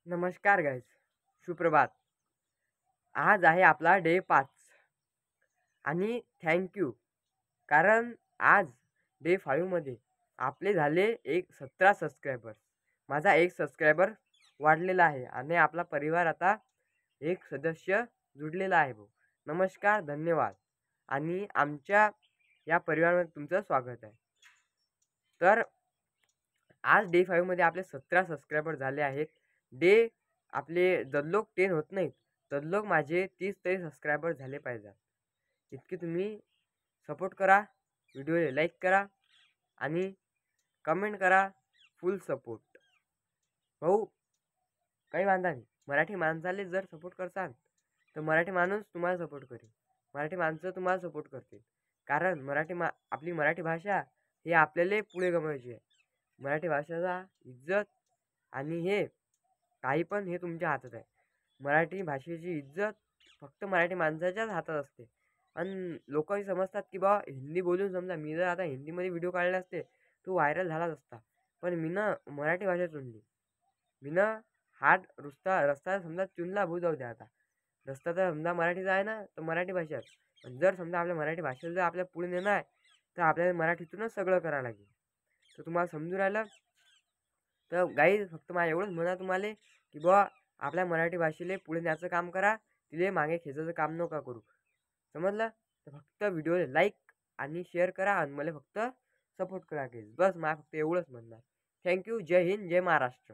नमस्कार गाईज, सुप्रभात. आज आहे आपला डे 5 आणि थँक्यू. कारण आज डे 5मध्ये आपले झाले 17 सबस्क्रायबर्स. माझा एक सबस्क्रायबर वाढलेला आहे आणि आपला परिवार आता एक सदस्य जुडलेला आहे. भाऊ, नमस्कार, धन्यवाद. आणि आमच्या या परिवारामध्ये तुमचं स्वागत आहे. तर आज डे 5मध्ये आपले 17 सबस्क्रायबर झाले आहेत. डे आपले जदलोक 10 होत नाहीत, तदलोक माझे 30 तरी सबस्क्रायबर झाले पाहिजेत. इतके तुम्ही सपोर्ट करा, व्हिडिओला लाईक करा आणि कमेंट करा. फुल सपोर्ट. भाऊ, काही वांधा नाही. मराठी माणसाले जर सपोर्ट करसाल तर मराठी माणूस तुम्हाला सपोर्ट करेल, मराठी माणसं तुम्हाला सपोर्ट करतील. कारण आपली मराठी भाषा ही आपल्याला पुढे गमवायची आहे. मराठी भाषेचा इज्जत आणि हे काही पण हे तुमच्या हातात आहे. मराठी भाषेची इज्जत फक्त मराठी माणसाच्याच हातात असते. आणि लोकही समजतात की बा हिंदी बोलून, समजा मी जर आता हिंदीमध्ये व्हिडिओ काढले असते तो व्हायरल झालाच असता. पण मी ना मराठी भाषा चुनली. मी ना रस्ता समजा चुनला, भाऊ जाऊ द्या. आता रस्ता तर समजा मराठीचा आहे ना, तर मराठी भाषाच. पण जर समजा आपल्या मराठी भाषेला जर आपल्या पुढे नेणं आहे तर आपल्याला मराठीतूनच सगळं करावं लागेल. तर तुम्हाला समजून राहिलं तर गाईज, फक्त मला एवढंच म्हणा तुम्हाला की बुवा आपल्या मराठी भाषेला पुढे न्यायचं काम करा, तिले मागे खेचायचं काम नका करू. समजलं? तर फक्त व्हिडिओला लाईक आणि शेअर करा आणि मला फक्त सपोर्ट करा गाईज. बस मला फक्त एवढंच म्हणणार. थँक्यू. जय हिंद, जय महाराष्ट्र.